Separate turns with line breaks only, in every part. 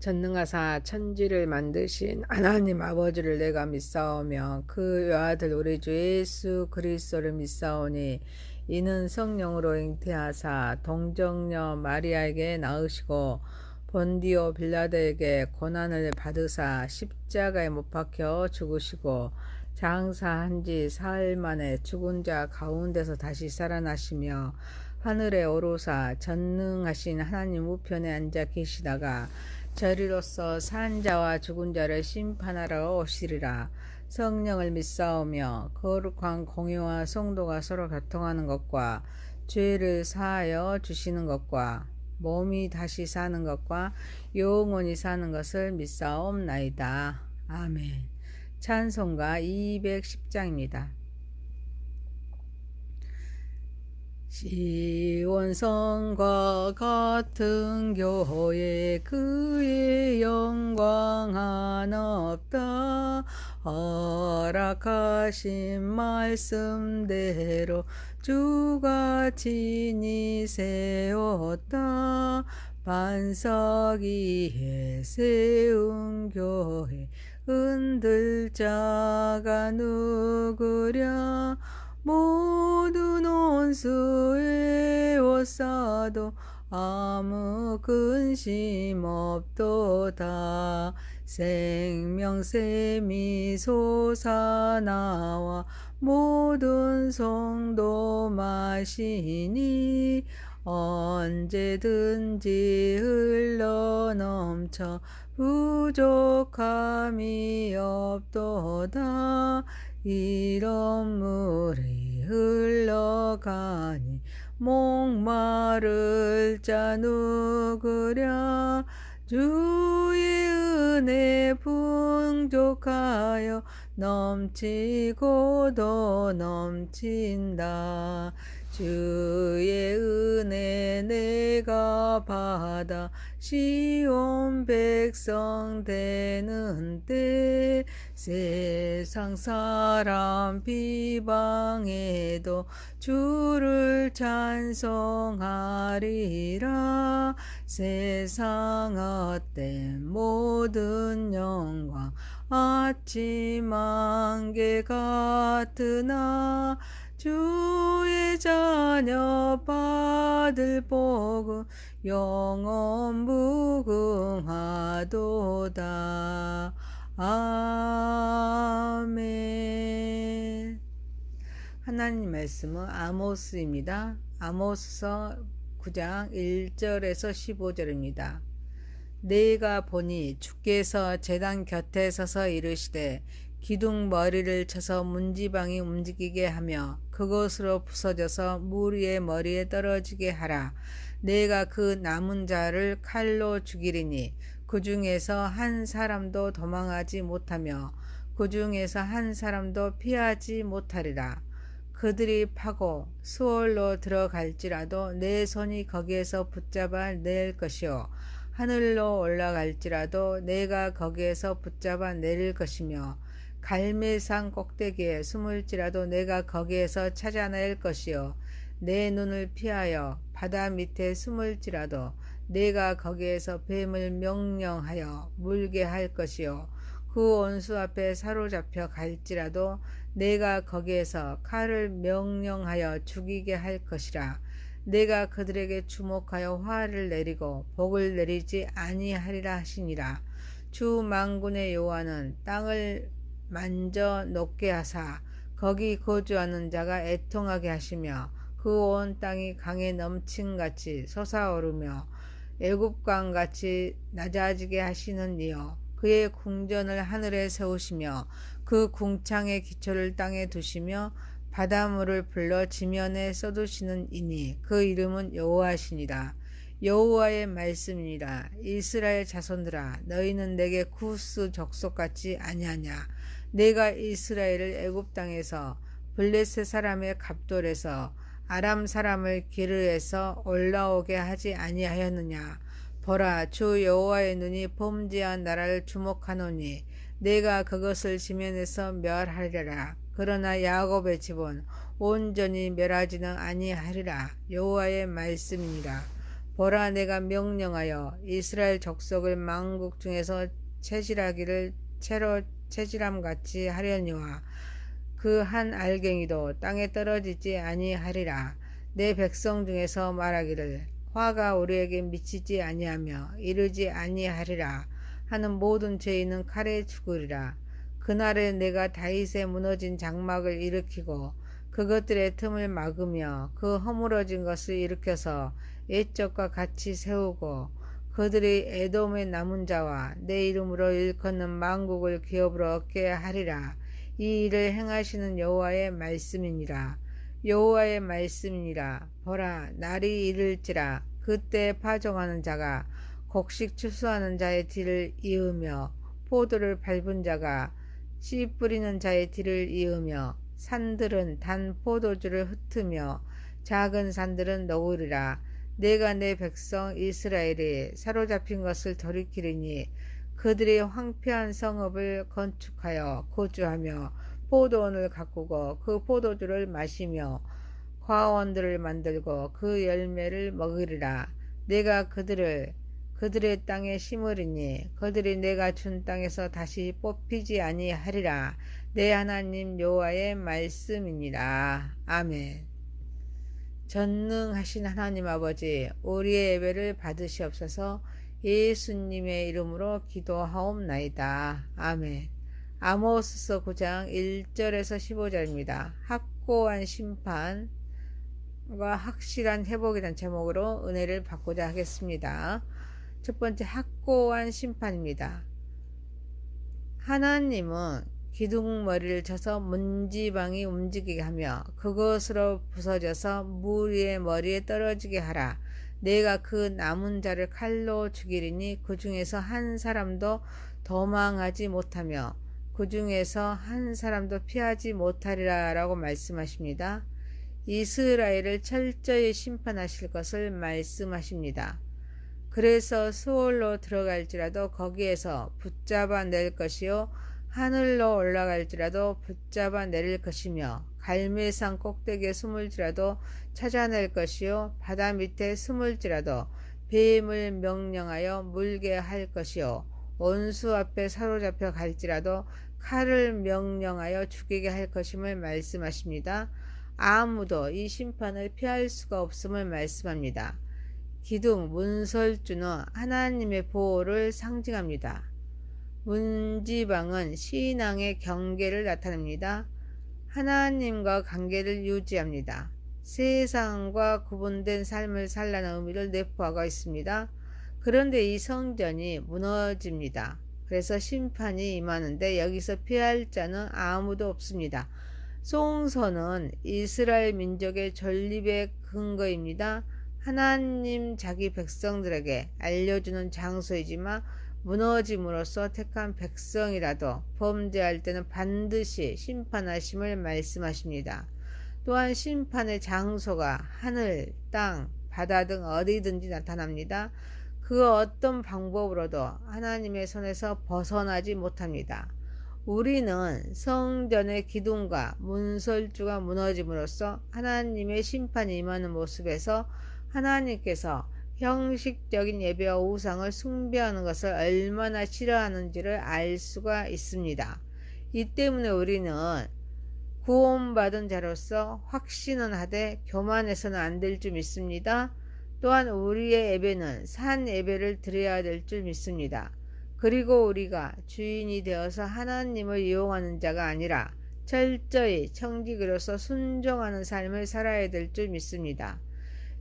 전능하사 천지를 만드신 하나님 아버지를 내가 믿사오며 그 외아들 우리 주 예수 그리스도를 믿사오니 이는 성령으로 잉태하사 동정녀 마리아에게 낳으시고 본디오 빌라도에게 고난을 받으사 십자가에 못 박혀 죽으시고 장사한 지 사흘 만에 죽은 자 가운데서 다시 살아나시며 하늘에 오르사 전능하신 하나님 우편에 앉아 계시다가 저리로서 산 자와 죽은 자를 심판하러 오시리라. 성령을 믿사오며 거룩한 공의와 성도가 서로 교통하는 것과 죄를 사하여 주시는 것과 몸이 다시 사는 것과 영원히 사는 것을 믿사옵나이다. 아멘. 찬송가 210장입니다. 시온성과 같은 교회 그의 영광 하나 없다. 허락하신 말씀대로 주가 친히 세웠다. 반석 위에 세운 교회 흔들 자가 누구랴. 모든 온수에 옷사도 아무 근심 없도다. 생명샘이 솟아나와 모든 성도 마시니 언제든지 흘러넘쳐 부족함이 없도다. 이런 물이 흘러가니 목마를 자 누구랴. 주의 은혜 풍족하여 넘치고도 넘친다. 주의 은혜 내가 받아 시온 백성 되는 때 세상 사람 비방해도 주를 찬송하리라. 세상 헛된 모든 영광 아침 안개 같으나 주의 자녀 받을 복은 영원 무궁하도다. 아멘. 하나님 말씀은 아모스입니다. 아모스서 9장 1절에서 15절입니다. 내가 보니 주께서 제단 곁에 서서 이르시되 기둥 머리를 쳐서 문지방이 움직이게 하며 그것으로 부서져서 무리의 머리에 떨어지게 하라. 내가 그 남은 자를 칼로 죽이리니 그 중에서 한 사람도 도망하지 못하며 그 중에서 한 사람도 피하지 못하리라. 그들이 파고 수월로 들어갈지라도 내 손이 거기에서 붙잡아 낼 것이요 하늘로 올라갈지라도 내가 거기에서 붙잡아 내릴 것이며 갈매산 꼭대기에 숨을지라도 내가 거기에서 찾아낼 것이요 내 눈을 피하여 바다 밑에 숨을지라도 내가 거기에서 뱀을 명령하여 물게 할 것이요 그 원수 앞에 사로잡혀 갈지라도 내가 거기에서 칼을 명령하여 죽이게 할 것이라. 내가 그들에게 주목하여 화를 내리고 복을 내리지 아니하리라 하시니라. 주 만군의 여호와는 땅을 만져 녹게 하사 거기 거주하는 자가 애통하게 하시며 그 온 땅이 강에 넘친같이 솟아오르며 애굽강같이 낮아지게 하시는 이여. 그의 궁전을 하늘에 세우시며 그 궁창의 기초를 땅에 두시며 바닷물을 불러 지면에 쏟으시는 이니 그 이름은 여호와시니라. 여호와의 말씀이니라. 이스라엘 자손들아 너희는 내게 구스 족속같이 아니하냐. 내가 이스라엘을 애굽 땅에서 블레셋 사람의 갑돌에서 아람 사람을 기르에서 올라오게 하지 아니하였느냐. 보라 주 여호와의 눈이 범죄한 나라를 주목하노니 내가 그것을 지면에서 멸하리라. 그러나 야곱의 집은 온전히 멸하지는 아니하리라. 여호와의 말씀이니라. 보라, 내가 명령하여 이스라엘 족속을 만국 중에서 채질하기를 채로 채질함 같이 하려니와 그 한 알갱이도 땅에 떨어지지 아니하리라. 내 백성 중에서 말하기를 화가 우리에게 미치지 아니하며 이르지 아니하리라 하는 모든 죄인은 칼에 죽으리라. 그날에 내가 다윗의 무너진 장막을 일으키고 그것들의 틈을 막으며 그 허물어진 것을 일으켜서 옛적과 같이 세우고 그들이 에돔의 남은 자와 내 이름으로 일컫는 만국을 기업으로 얻게 하리라. 이 일을 행하시는 여호와의 말씀이니라. 여호와의 말씀이니라. 보라, 날이 이를지라. 그때 파종하는 자가 곡식 추수하는 자의 뒤를 이으며 포도를 밟은 자가 씨 뿌리는 자의 뒤를 이으며 산들은 단 포도주를 흩으며 작은 산들은 너구리라. 내가 내 백성 이스라엘이 사로잡힌 것을 돌이키리니 그들이 황폐한 성읍을 건축하여 거주하며 포도원을 가꾸고 그 포도주를 마시며 과원들을 만들고 그 열매를 먹으리라. 내가 그들의 땅에 심으리니 그들이 내가 준 땅에서 다시 뽑히지 아니하리라. 내 하나님 여호와의 말씀이니라. 아멘. 전능하신 하나님 아버지, 우리의 예배를 받으시옵소서. 예수님의 이름으로 기도하옵나이다. 아멘. 아모스서 9장 1절에서 15절입니다. 확고한 심판과 확실한 회복이라는 제목으로 은혜를 받고자 하겠습니다. 첫 번째, 확고한 심판입니다. 하나님은 기둥머리를 쳐서 문지방이 움직이게 하며 그것으로 부서져서 무리의 머리에 떨어지게 하라. 내가 그 남은 자를 칼로 죽이리니 그 중에서 한 사람도 도망하지 못하며 그 중에서 한 사람도 피하지 못하리라 라고 말씀하십니다. 이스라엘을 철저히 심판하실 것을 말씀하십니다. 그래서 수월로 들어갈지라도 거기에서 붙잡아 낼 것이요 하늘로 올라갈지라도 붙잡아 내릴 것이며 갈매산 꼭대기에 숨을지라도 찾아낼 것이요 바다 밑에 숨을지라도 뱀을 명령하여 물게 할 것이요 원수 앞에 사로잡혀 갈지라도 칼을 명령하여 죽이게 할 것임을 말씀하십니다. 아무도 이 심판을 피할 수가 없음을 말씀합니다. 기둥, 문설주는 하나님의 보호를 상징합니다. 문지방은 신앙의 경계를 나타냅니다. 하나님과 관계를 유지합니다. 세상과 구분된 삶을 살라는 의미를 내포하고 있습니다. 그런데 이 성전이 무너집니다. 그래서 심판이 임하는데 여기서 피할 자는 아무도 없습니다. 송선은 이스라엘 민족의 존립의 근거입니다. 하나님 자기 백성들에게 알려주는 장소이지만 무너짐으로써 택한 백성이라도 범죄할 때는 반드시 심판하심을 말씀하십니다. 또한 심판의 장소가 하늘, 땅, 바다 등 어디든지 나타납니다. 그 어떤 방법으로도 하나님의 손에서 벗어나지 못합니다. 우리는 성전의 기둥과 문설주가 무너짐으로써 하나님의 심판이 임하는 모습에서 하나님께서 형식적인 예배와 우상을 숭배하는 것을 얼마나 싫어하는지를 알 수가 있습니다. 이 때문에 우리는 구원받은 자로서 확신은 하되 교만해서는 안 될 줄 믿습니다. 또한 우리의 예배는 산 예배를 드려야 될 줄 믿습니다. 그리고 우리가 주인이 되어서 하나님을 이용하는 자가 아니라 철저히 청지기로서 순종하는 삶을 살아야 될 줄 믿습니다.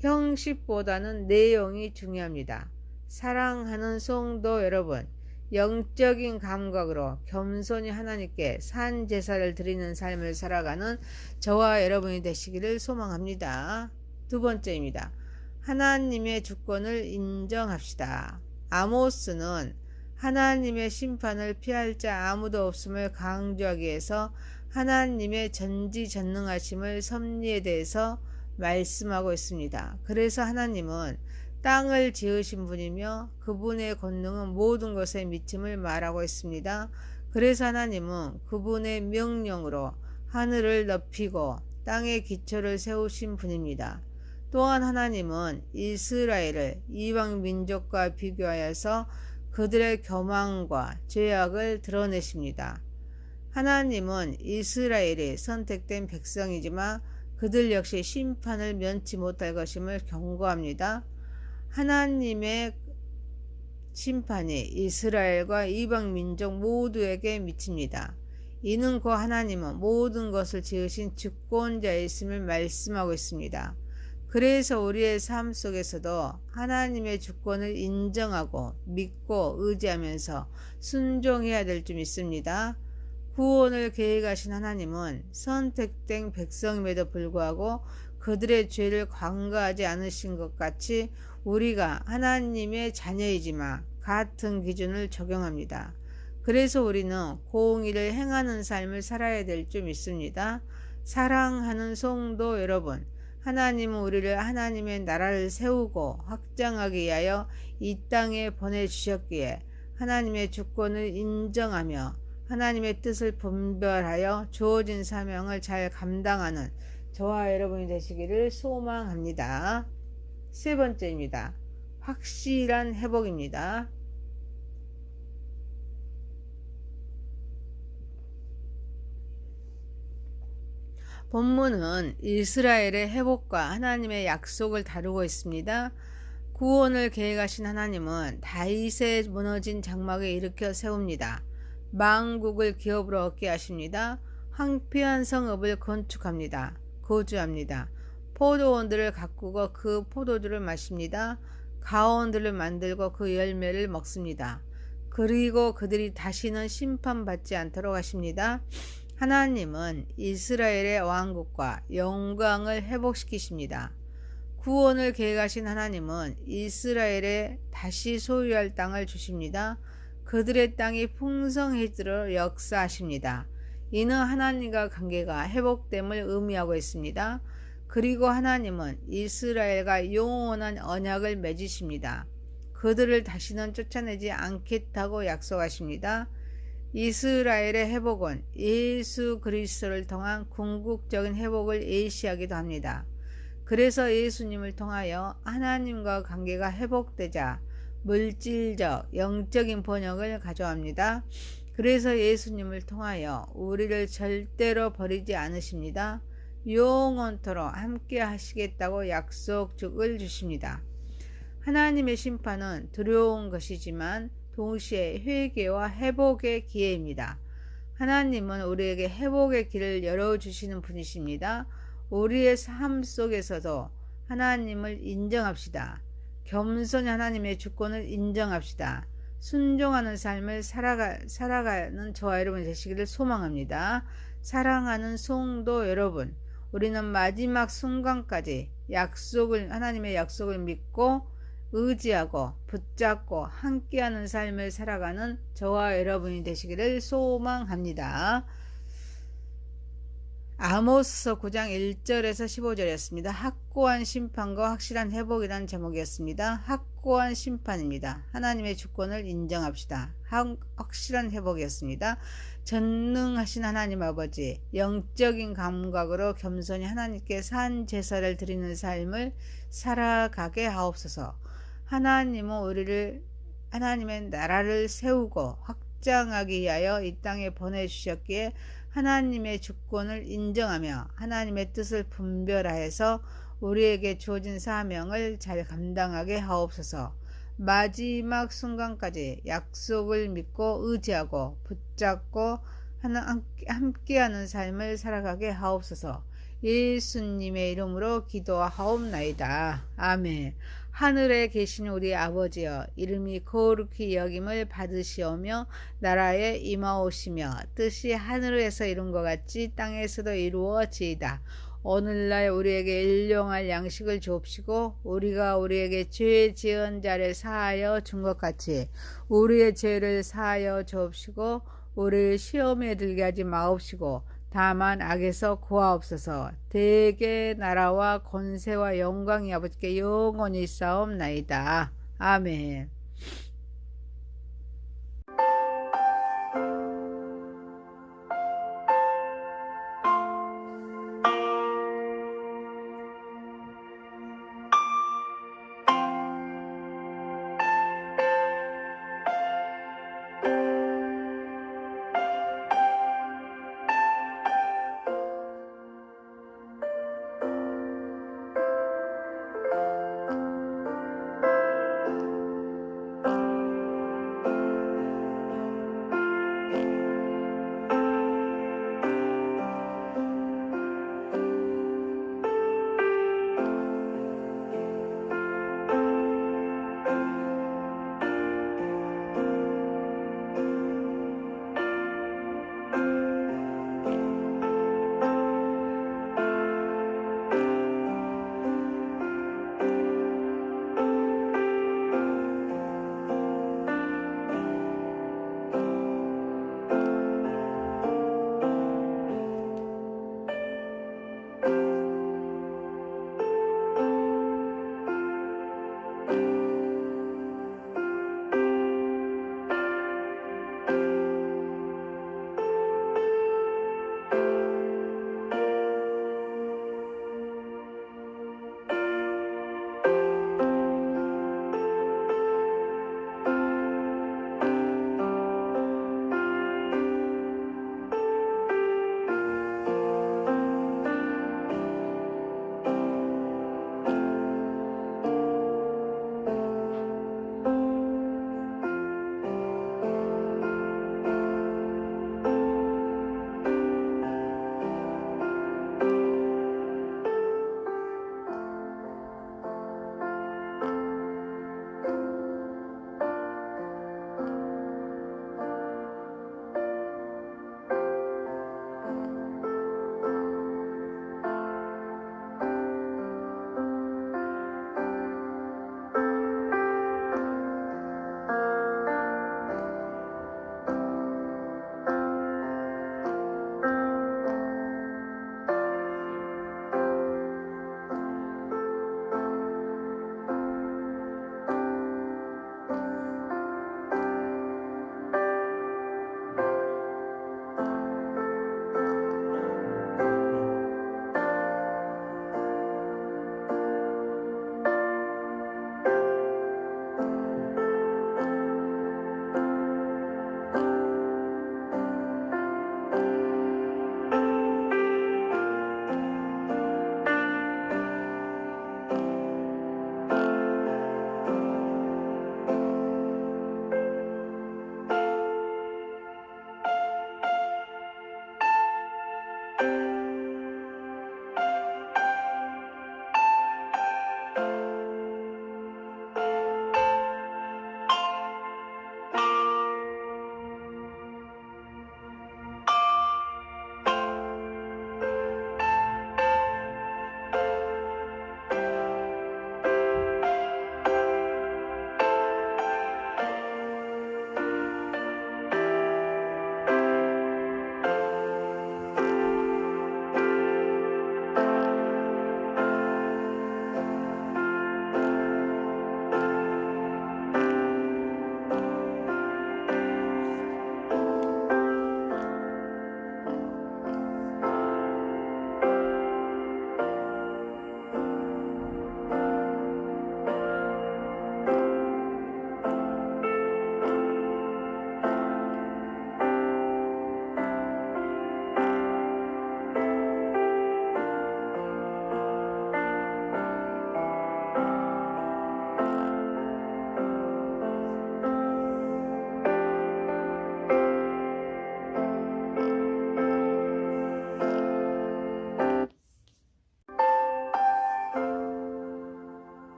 형식보다는 내용이 중요합니다. 사랑하는 성도 여러분, 영적인 감각으로 겸손히 하나님께 산 제사를 드리는 삶을 살아가는 저와 여러분이 되시기를 소망합니다. 두 번째입니다. 하나님의 주권을 인정합시다. 아모스는 하나님의 심판을 피할 자 아무도 없음을 강조하기 위해서 하나님의 전지전능하심을 섭리에 대해서 말씀하고 있습니다. 그래서 하나님은 땅을 지으신 분이며 그분의 권능은 모든 것에 미침을 말하고 있습니다. 그래서 하나님은 그분의 명령으로 하늘을 넓히고 땅의 기초를 세우신 분입니다. 또한 하나님은 이스라엘을 이방 민족과 비교하여서 그들의 교만과 죄악을 드러내십니다. 하나님은 이스라엘이 선택된 백성이지만 그들 역시 심판을 면치 못할 것임을 경고합니다. 하나님의 심판이 이스라엘과 이방 민족 모두에게 미칩니다. 이는 곧 하나님은 모든 것을 지으신 주권자이심을 말씀하고 있습니다. 그래서 우리의 삶 속에서도 하나님의 주권을 인정하고 믿고 의지하면서 순종해야 될 줄 믿습니다. 구원을 계획하신 하나님은 선택된 백성임에도 불구하고 그들의 죄를 관가하지 않으신 것 같이 우리가 하나님의 자녀이지만 같은 기준을 적용합니다. 그래서 우리는 공의를 행하는 삶을 살아야 될 줄 믿습니다. 사랑하는 성도 여러분, 하나님은 우리를 하나님의 나라를 세우고 확장하기 위하여 이 땅에 보내주셨기에 하나님의 주권을 인정하며 하나님의 뜻을 분별하여 주어진 사명을 잘 감당하는 저와 여러분이 되시기를 소망합니다. 세 번째입니다. 확실한 회복입니다. 본문은 이스라엘의 회복과 하나님의 약속을 다루고 있습니다. 구원을 계획하신 하나님은 다윗의 무너진 장막을 일으켜 세웁니다. 만국을 기업으로 얻게 하십니다. 황폐한 성읍을 건축합니다. 거주합니다. 포도원들을 가꾸고 그 포도주를 마십니다. 가온들을 만들고 그 열매를 먹습니다. 그리고 그들이 다시는 심판받지 않도록 하십니다. 하나님은 이스라엘의 왕국과 영광을 회복시키십니다. 구원을 계획하신 하나님은 이스라엘에 다시 소유할 땅을 주십니다. 그들의 땅이 풍성해지도록 역사하십니다. 이는 하나님과 관계가 회복됨을 의미하고 있습니다. 그리고 하나님은 이스라엘과 영원한 언약을 맺으십니다. 그들을 다시는 쫓아내지 않겠다고 약속하십니다. 이스라엘의 회복은 예수 그리스도를 통한 궁극적인 회복을 예시하기도 합니다. 그래서 예수님을 통하여 하나님과 관계가 회복되자 물질적, 영적인 번영을 가져옵니다. 그래서 예수님을 통하여 우리를 절대로 버리지 않으십니다. 영원토록 함께 하시겠다고 약속을 주십니다. 하나님의 심판은 두려운 것이지만 동시에 회개와 회복의 기회입니다. 하나님은 우리에게 회복의 길을 열어주시는 분이십니다. 우리의 삶 속에서도 하나님을 인정합시다. 겸손히 하나님의 주권을 인정합시다. 순종하는 삶을 살아가는 저와 여러분 되시기를 소망합니다. 사랑하는 성도 여러분, 우리는 마지막 순간까지 하나님의 약속을 믿고 의지하고 붙잡고 함께하는 삶을 살아가는 저와 여러분이 되시기를 소망합니다. 아모스서 9장 1절에서 15절이었습니다. 확고한 심판과 확실한 회복이라는 제목이었습니다. 확고한 심판입니다. 하나님의 주권을 인정합시다. 확실한 회복이었습니다. 전능하신 하나님 아버지, 영적인 감각으로 겸손히 하나님께 산 제사를 드리는 삶을 살아가게 하옵소서. 하나님은 우리를 하나님의 나라를 세우고 확장하기 위하여 이 땅에 보내주셨기에 하나님의 주권을 인정하며 하나님의 뜻을 분별하여서 우리에게 주어진 사명을 잘 감당하게 하옵소서. 마지막 순간까지 약속을 믿고 의지하고 붙잡고 함께하는 삶을 살아가게 하옵소서. 예수님의 이름으로 기도하옵나이다. 아멘. 하늘에 계신 우리 아버지여, 이름이 거룩히 여김을 받으시오며 나라에 임하오시며 뜻이 하늘에서 이룬 것 같이 땅에서도 이루어지이다. 오늘날 우리에게 일용할 양식을 주옵시고 우리가 우리에게 죄 지은 자를 사하여 준 것 같이 우리의 죄를 사하여 주옵시고 우리를 시험에 들게 하지 마옵시고 다만 악에서 구하옵소서. 대개 나라와 권세와 영광이 아버지께 영원히 있사옵나이다. 아멘.